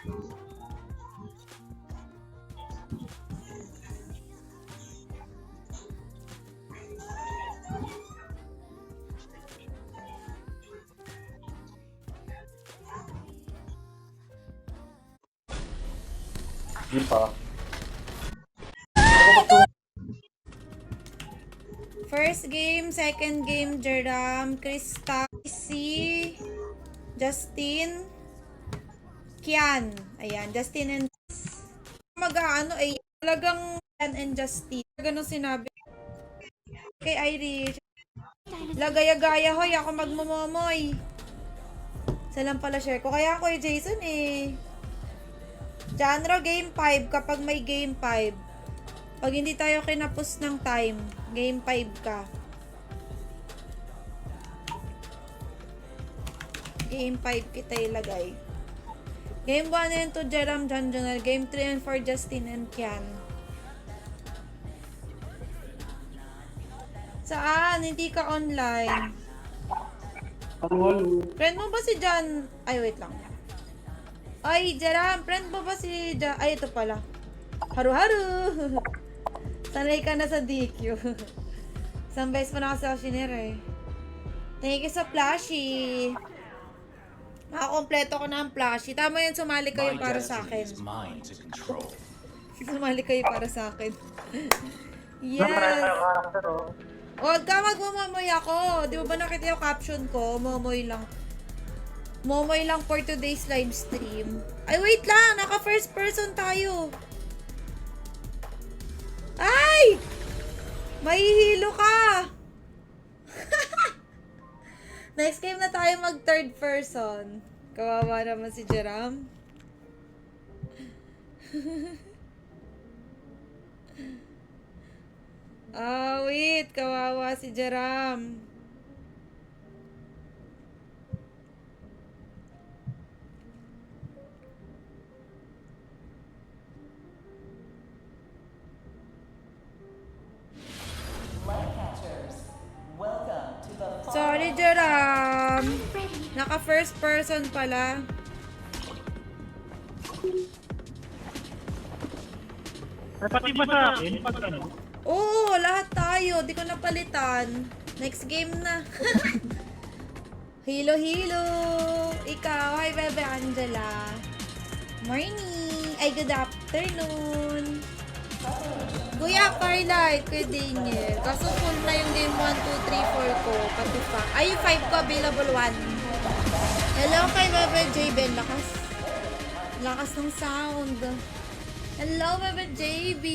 Di pa. First game, second game, Jeram, Krista, si Justin, Kian. Ayan, Justin and mag-ano eh, talagang Kian and Justin. Ganun sinabi kay Irish. Lagaya-gaya hoy, ako magmomomoy. Isa lang pala share ko. Kaya ako Jason eh. Genre game 5 kapag may game 5. Pag hindi tayo kinapos ng time, game 5 ka. Game 5 kita ilagay. Game 1 and 2, Jeram, John Jonal. Game 3 and 4, Justin and Kian. Saan? Hindi ka online. Halo. Friend mo ba si John? Ay, wait lang. Ay, Jeram, friend mo ba si John? Ay, ito pala. Haru-haru! Sanay ka na sa DQ. Isang beses pa na kasi ako sinira eh. Thank you sa plushie. Makakompleto ko na ang plushie. Tama yun, sumali kayo para sa akin. Sumali kayo para sa akin. Yes! Huwag ka magmamoy ako. Di ba nakita yung caption ko? Momoy lang. Momoy lang for today's live stream. Ay, wait lang! Naka first person tayo. Ay! Mahihilo ka! Next game na tayo mag third person. Kawawa naman si Jeram. Wait. Kawawa si Jeram. Sorry, Jeram. Naka first person pala. Pati ba sa akin? Pag ano? Oo, lahat tayo. Di ko napalitan. Next game na. Hilo. Ikaw, hi Bebe Angela. Morning. Ay, good afternoon. Kuya Firelight, Kuya Daniel. Kaso full na yung game 1, 2, 3, 4 ko. Pati pa. Ay, yung 5 ko, available 1. Hello kay Bebe JB. Lakas. Lakas ng sound. Hello, Bebe JB.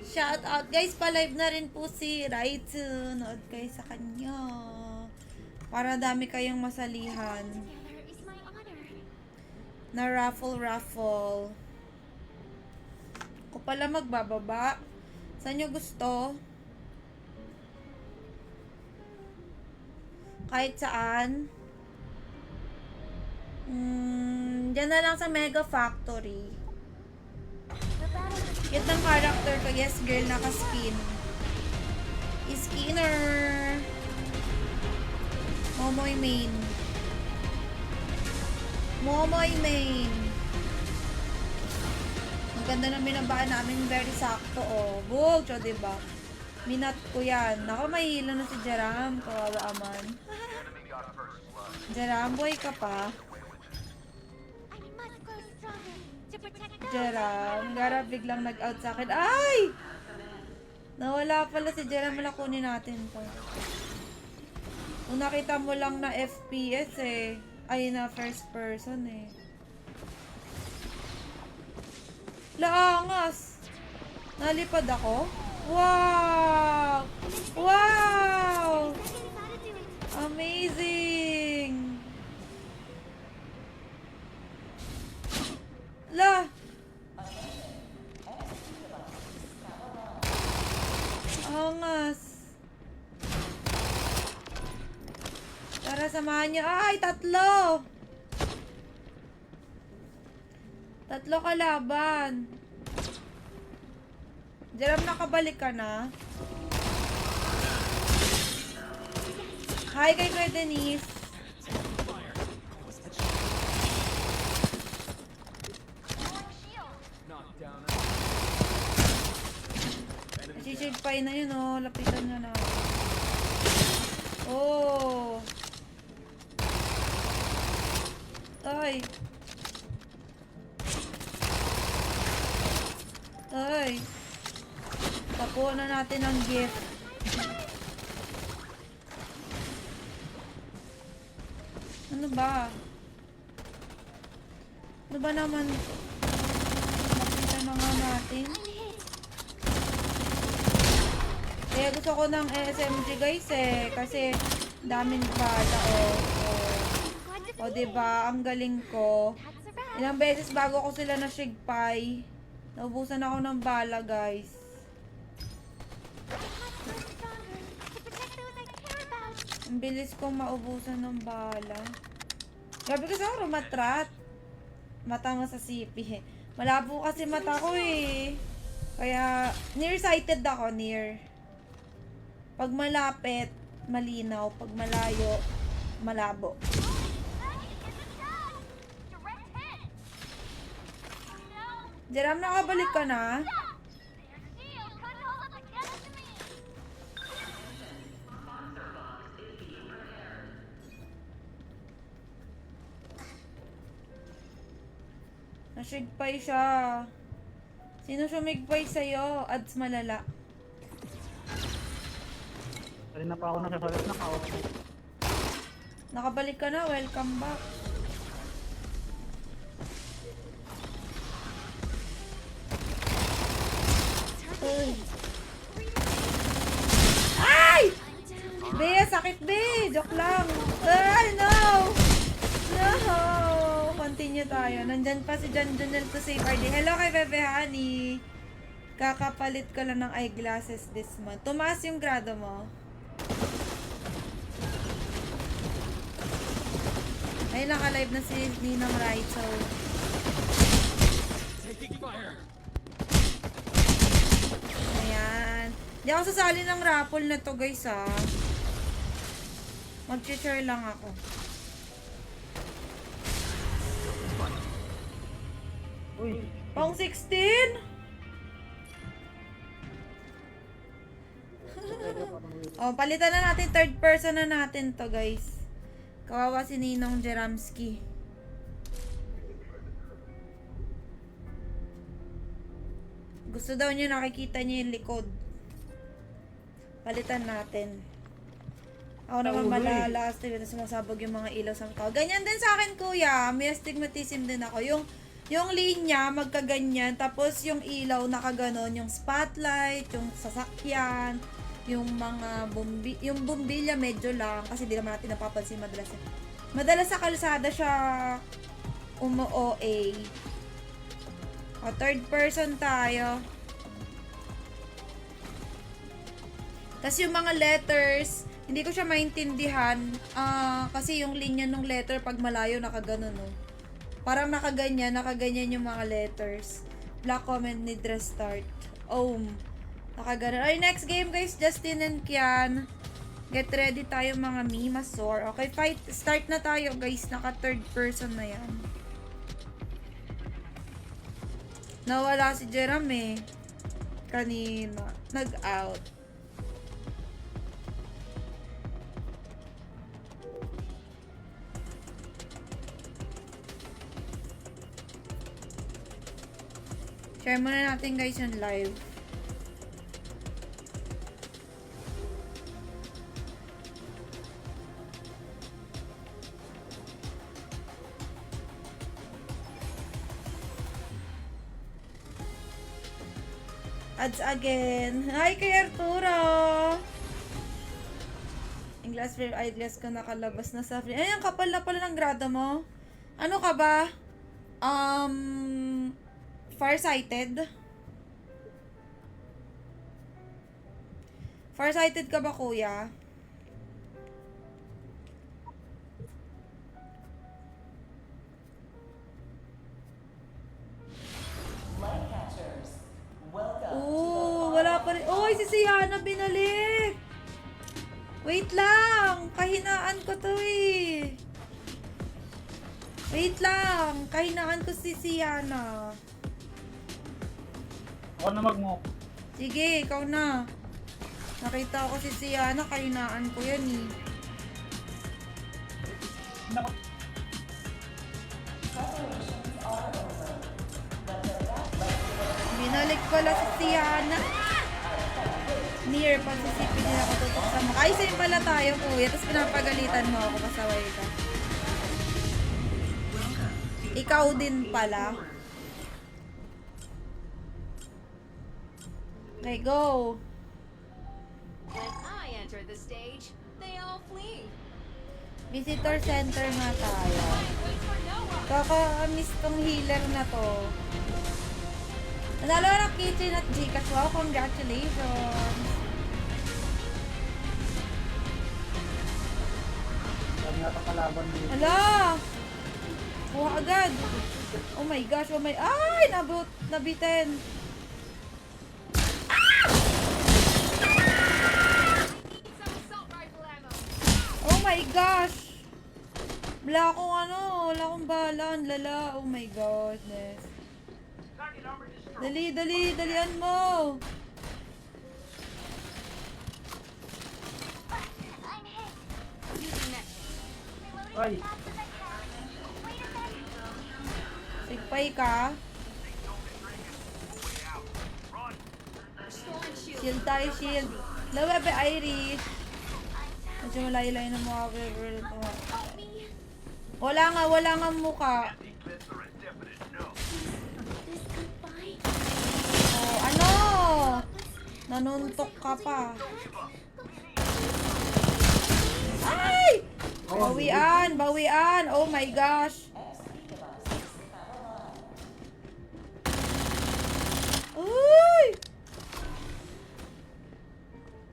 Shout out. Guys, pa-live na rin po si Raizu. Nood kayo sa kanya. Para dami kayong masalihan. Na raffle. Ako pala magbababa. Saan nyo gusto? Kahit saan. Diyan na lang sa Mega Factory. Get ng character ko. Yes, girl. Naka-skin. Skinner. Momoy main. Ang ganda ng binabaan namin. Very sakto, oh. Bug, so, diba? Minat ko yan. Naku, mahihilo na si Jeram. Kawawa aman. Jeram, buhay ka pa. Jeram, Gara biglang nag-out sa akin. Ay! Nawala pala si Jeram. Wala kunin natin to. Kung nakita mo lang na FPS eh. Ay, na first person eh. Laangas! Nalipad ako? Wow! Wow! Amazing! La! Angas! Tara, samahan niyo. Ay, tatlo! Tatlo kalaban. Jeram, nakabalik ka na? Hi kay Kuya Denise. Shigpay na yun, oh. Lapitan nga na. Oh. Ay. Ay. Tapuan na natin ang gift. Ano ba? Ano ba naman? Makita na nga natin. Kaya gusto ko ng SMG guys eh. Kasi daming bala o diba? Ang galing ko. Ilang beses bago ko sila na shigpay. Naubusan ako ng bala guys. Ang bilis kong maubusan ng bala. Grabe kasi ako rumatrat. Mata mo sa sipi eh. Malabo kasi mata ko eh. Kaya nearsighted ako, near. Pag malapit, malinaw. Pag malayo, malabo. Jeram, nakabalik ka na? Nashigpay siya. Sino sumigpay sa'yo? Ads malala. Kanina pa ako nasasalit na kao. Nakabalik ka na, welcome back. Uy. Ay! Be, sakit be! Joke lang. Ay, no! No! Continue tayo. Nandyan pa si John Junel to save our day. Hello kay Bebe Honey. Kakapalit ko lang ng eyeglasses this month. Tumaas yung grado mo. Ay, naka-live na si Ninang Raito. Ayan. Di ako sasali ng raffle na to guys ha. Mag-share lang ako. Uy, Pang 16? Oh, palitan na natin. Third person na natin to guys. Kawawa si Ninong Jeramski. Gusto daw niya nakikita niya yung likod. Palitan natin. Ako naman malala. Sumasabog yung mga ilaw sa tao. Ganyan din sa akin kuya. May astigmatism din ako. Yung linya magkaganyan. Tapos yung ilaw nakaganon. Yung spotlight. Yung sasakyan. Yung mga yung bumbilya medyo lang. Kasi di naman natin napapansin madalas. Madalas sa kalsada siya umo-OA. O, third person tayo. Tapos yung mga letters, hindi ko siya maintindihan. Kasi yung linya ng letter pag malayo nakaganon, no? Parang nakaganyan yung mga letters. Black comment need restart. Nakaganon. Ay, next game guys, Justin and Kian. Get ready tayo mga Mimasor. Okay, fight. Start na tayo guys. Naka third person na yan. Nawala si Jeram eh. Kanina. Nag-out. Share muna natin guys yung live. Ads again. Hi kay Arturo! Yung glass frame eyeglass ko nakalabas na sa frame. Ay, ang kapal na pala ng grado mo. Ano ka ba? Farsighted? Farsighted ka ba, kuya? Wala pa rin. Oy, si Siana binalik! Wait lang! Kahinaan ko to eh. Wait lang! Kahinaan ko si Siana. ako na mag-move. Sige, ikaw na. Nakita ko si Siana, kainaan ko yan eh. Naku. Binalik ko lang si Siana. Near, pagsisipin nila ako tutok sa mukha. Ay, same pala tayo, kuya. Tapos pinapagalitan mo ako, pasaway ka. Ikaw din pala. Okay, go. When I enter the stage, they all flee. Visitor center na tayo. Wait for no one. Kaka-miss tong healer na to. Nanalo ng kitchen at Gcash. Wow, congratulations. Dami nga kalaban dito. Hala! Kuha agad. Oh my gosh, oh my... Ay! Nabitin. Need some assault rifle ammo. Oh my gosh! Wala akong ano, wala akong bala, ang lala. Oh my goodness. Dalian mo! Using that. Ay, Sigpay ka. Restoring shield. Shield tayo, shield. Lawebe, Irish. Medyo malayo-layo na mga favorite ko. Wala nga mukha. Oh, ano? Nanuntok ka pa. Ay! Bawian! Oh my gosh. Uy!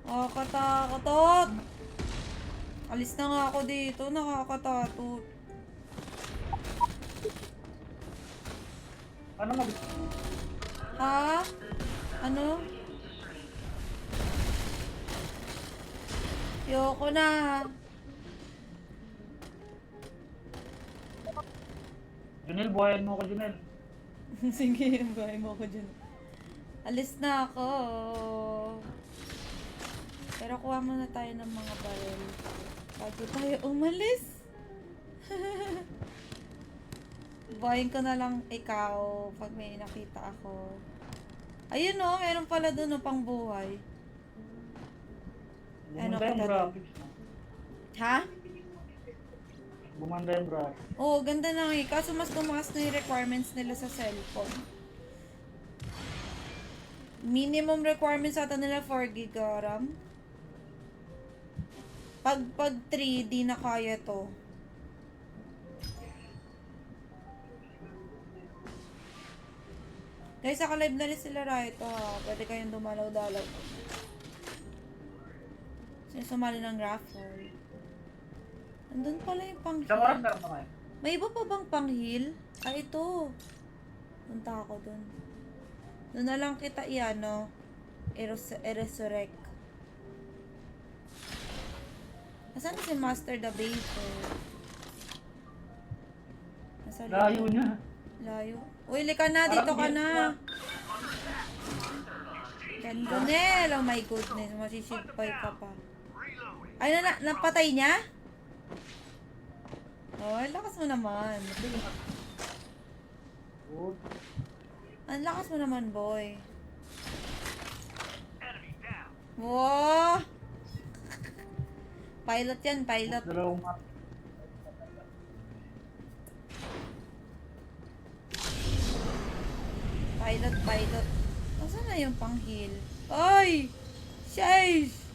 Nakakatakot. Alis na nga ako dito. Nakakatakot. ano mag... Ha? Ano? Yoko na. Junel, buhayan mo ko, Junel. Sige, bahay mo ako dyan. Alis na ako. Pero kuha muna tayo ng mga baril bago tayo umalis. Buhayin ko na lang ikaw pag may nakita ako. Ayun o, meron pala doon o pang buhay. Ano Bumanda yung kita graphics. Ha? Bumanda yung graphics. Oo, ganda na nga eh. Kaso mas tumaas na yung requirements nila sa cellphone. Minimum requirements ata nila 4 GB RAM. Pag 3, di na kaya to. Guys, saka live na rin sila rito ha. Pwede kayong dumalaw-dalaw. Sino sumali ng raffle? Andun pala yung pang-heal. Isang oras meron pa kayo. May iba pa bang pang-heal? Ah, ito. Punta ako dun. Doon na lang kita i-ano. I-resurrect. Nasaan si Master the Baker? Nasa Layo niya. Layo. Uy, lika na. Dito ka na. Ganel. Oh my goodness. Masisipay ka pa. Ay, napatay niya? Oh, lakas mo naman. Good. Ang lakas mo naman, boy. Wow! Pilot yan, pilot. Dalawang map. Pilot. Nasaan na yung pang-heal? Ay! Sheesh!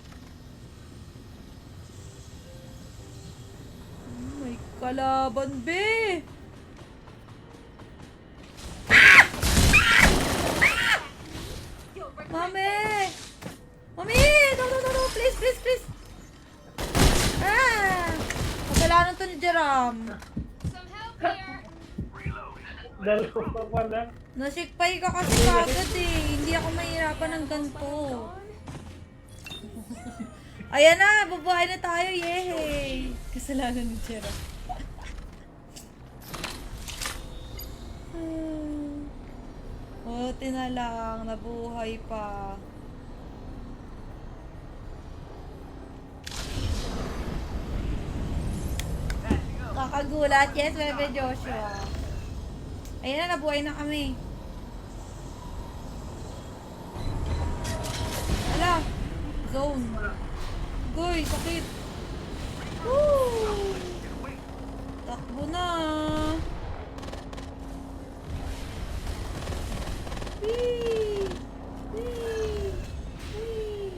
Oh my kalaban, be! Mami! Mami! No! Please! Ah! Kasalanan to ni Jerome. Some help here. Dalawa pa pala. Nasikpay ka kasi kagad eh. Hindi ako mahirapan ng ganito. Ayan na! Babae na tayo! Yehey! Kasalanan ni Jerome. Buti na lang. Nabuhay pa. Nagulat? Yes, Bebe Joshua. Ayun na, nabuhay na kami. Ala! Zone. Goy, sakit. Woo! Takbo na. Wee! Wee! Wee!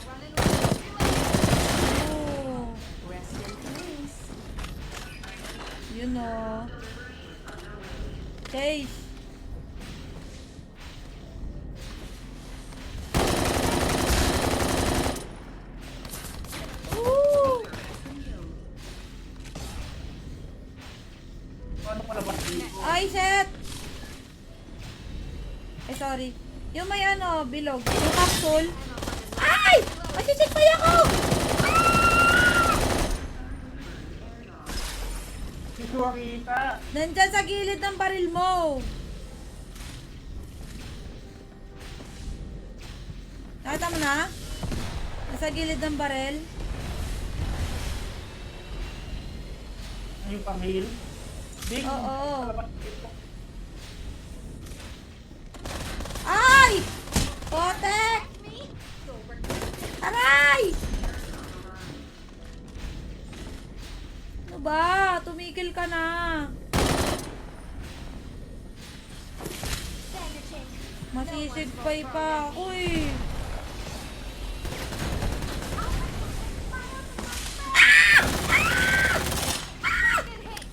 Running away. Oh. Rest in peace. Yun o. Chase. Woo! Paano palabas dito? Ay, shit! Ay, sorry. Yung may ano, bilog. Yung capsule. Ay! Masisik pa ako! Si Suakita. Nandyan sa gilid ng baril mo. Nakita mo na? Nasa gilid ng baril. Yung pang-heal. Big. Oo. Palabas dito. Ay! Potek! Me? Go work. Aray! Ano ba? Tumigil ka na. Bandaging. Masisigpay pa ako eh. Good hit.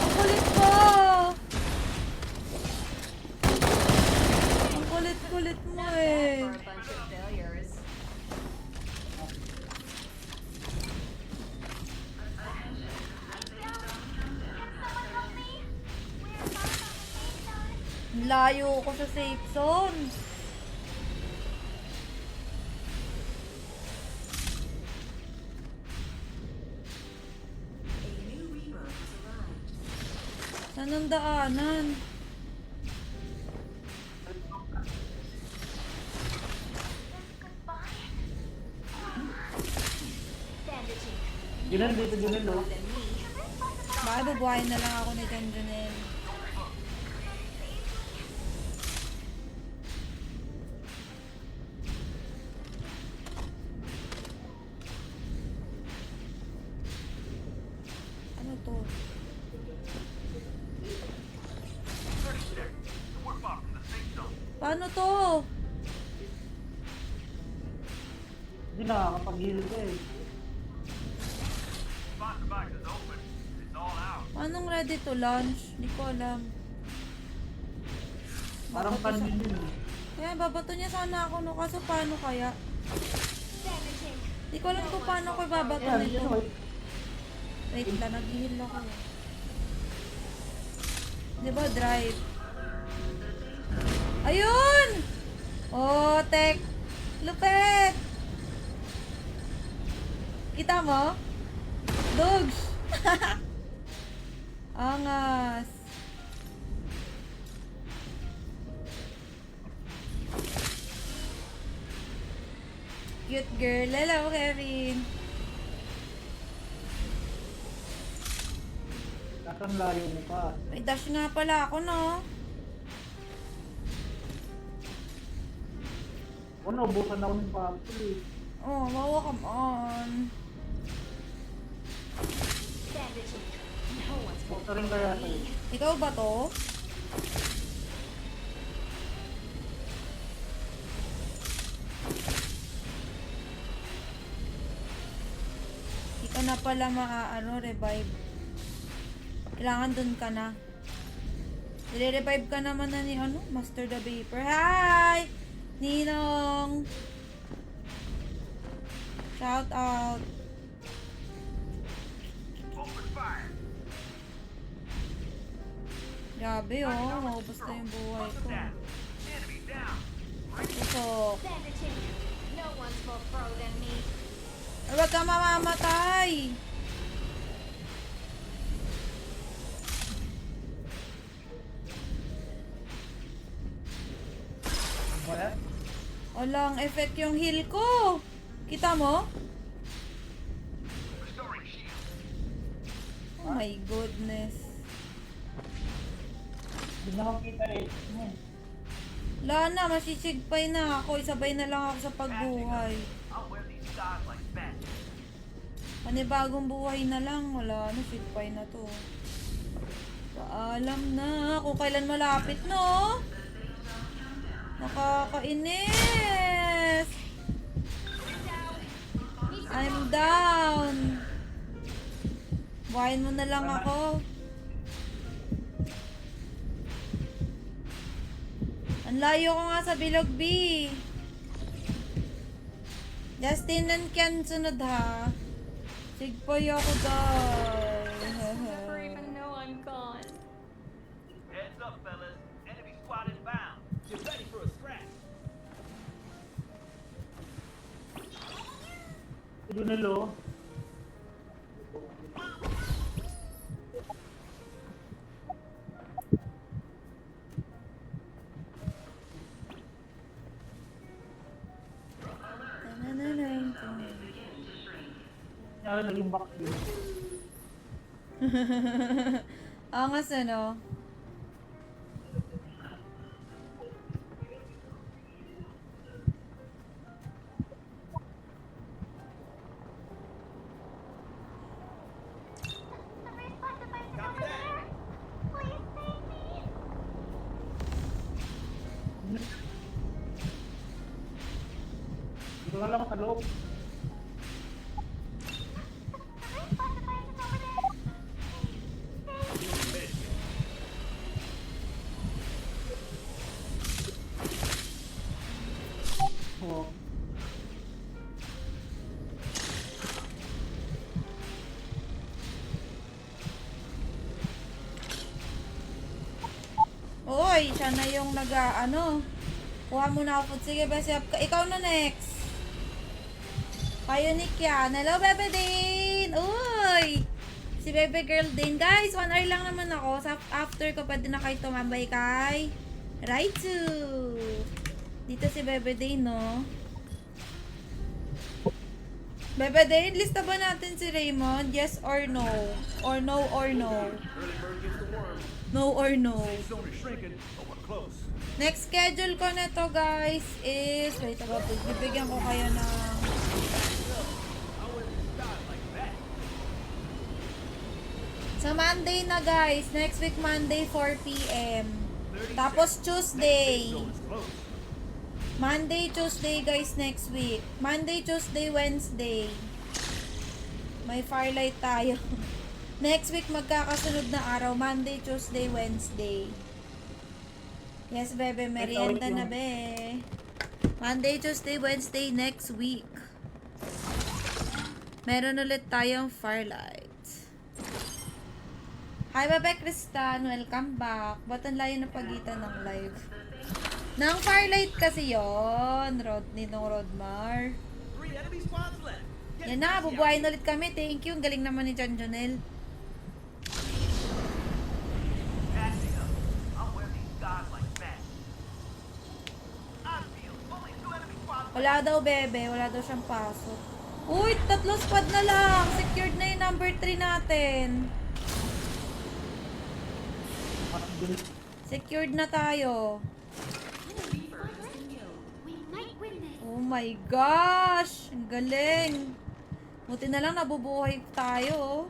Ang kulit ko! Ang kulit-kulit mo eh. For a bunch of failures. Ang layo ko sa safe zone. Saan ang daanan? Bandaging. Junel, dito Junel, oh. Than me. Baka bubuhayin na lang ako ni Janjanel. Ano to? Paano to? Hindi nakakapag-heal ka eh. Anong ready to launch? Hindi ko alam. Parang Babato pandin sa- yun eh. Kaya babato niya sana ako no. Kaso paano kaya? Bandaging. Hindi ko alam kung paano ko ibabato Ayan, nito. yun, oh. Wait lang, nag-heal ako. Di ba drive? Ayun! Oh, tek! Lupet! Kita mo? Dogs! Angas! Cute girl. Hello, Kevin. Nasaan layo mo pa? May dash nga pala ako, no? Ano, busan ako ng papel eh. Oh, wow, come on. Bandaging. No one's more Busa rin kaya sa'yo. Ikaw ba to? Hindi ka na pala revive. Kailangan dun ka na. Nire-revive ka naman na ni Master the Vapor. Hi! Ninong! Shout out! Grabe oh, maubos na yung buhay ko. Pusok. Bandaging. No one's more pro than me. Ay, huwag ka mamamatay! Wala? Walang effect yung heal ko. Kita mo? Oh my goodness. Hindi na makita eh. Yan. Wala na, masisigpay na ako. Isabay na lang ako sa pagbuhay. Panibagong buhay na lang. Wala na, sigpay na to. Paalam na kung kailan malapit, no? Nakakainis! I'm down! Buhayin mo na lang ako. Ang layo ko nga sa Bilog B. Justin and Ken sunod ha. Sigpay ako dahil. Never even know I'm gone. Heads up, fellas. Enemy squad inbound. Get ready for a scrap. Junel oh. Kaya naging vaccine. Angas ano? Copy that. Dito na lang sa loob. Oh. Uy, siya na yung ano. Kuha mo na ako. Sige, best up ka. Ikaw na next. Kayo ni Kian. Hello, Bebe Dane. Uy! Si Bebe Girl Dane. Guys, 1 hour lang naman ako. After ko, pwede na kayo tumambay kay Raichu. Dito si Bebe Dane, no? Bebe Dane, lista ba natin si Raymond? Yes or no? Or no or no? Early bird gets the worm. No or no? Zone is shrinking, but we're close. Next schedule ko na to guys is, wait about it, bibigyan ko kayo ng I wouldn't die like that. sa Monday na guys, next week Monday 4 p.m. Tapos Tuesday. Zone is close. Monday, Tuesday guys next week. Monday, Tuesday, Wednesday. May firelight tayo. Next week magkakasunod na araw, Monday, Tuesday, Wednesday. Yes, bebe, merienda na be. Monday, Tuesday, Wednesday next week. Meron ulit tayong firelight. Hi, Bebe Kristan. Welcome back. Ba't ang layo na pagitan ng live? Nang firelight kasi yon, Ninong Rodmar. 3 enemy squads left. Get Yan na, busy out bubuhayin ulit kami. Thank you. Ang galing naman ni John Jonel. Passing up. I'm wearing these guys like that. I feel only 2 enemy squads. Wala daw, bebe. Wala daw siyang pasok. Uy, 3 squad na lang. Secured na yung number 3 natin. Mas bilis. Secured na tayo. Oh my gosh! Ang galing! Buti na lang nabubuhay tayo.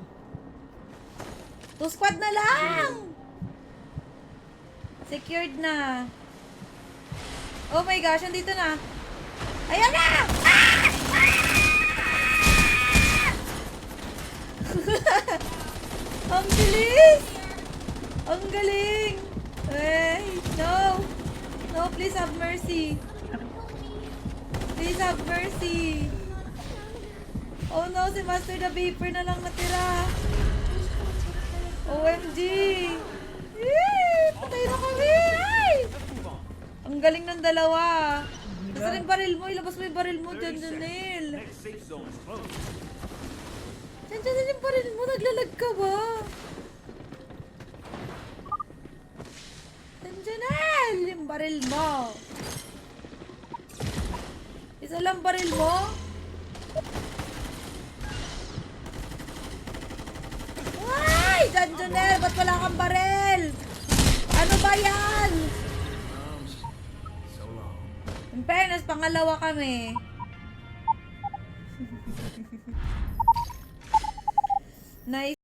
2 squad na lang! Secured na. Oh my gosh, andito na. Ayan na! Ah! Ang bilis! Ang galing! Hey, no! No, please have mercy. Please have mercy. Oh no, si Master the Vapor na lang natira. OMG. Yee! Patay na kami! Ay! Ang galing ng dalawa. Nasaan yung baril mo? Ilabas mo yung baril mo dyan, Janel. Next safe zone is close. Dyan yung baril mo. Naglalag ka ba? Janel! Yung baril mo. Isa lang baril mo? Ay! Janjonel! Ba't wala kang baril? Ano ba yan? In fairness, pangalawa kami. Nice.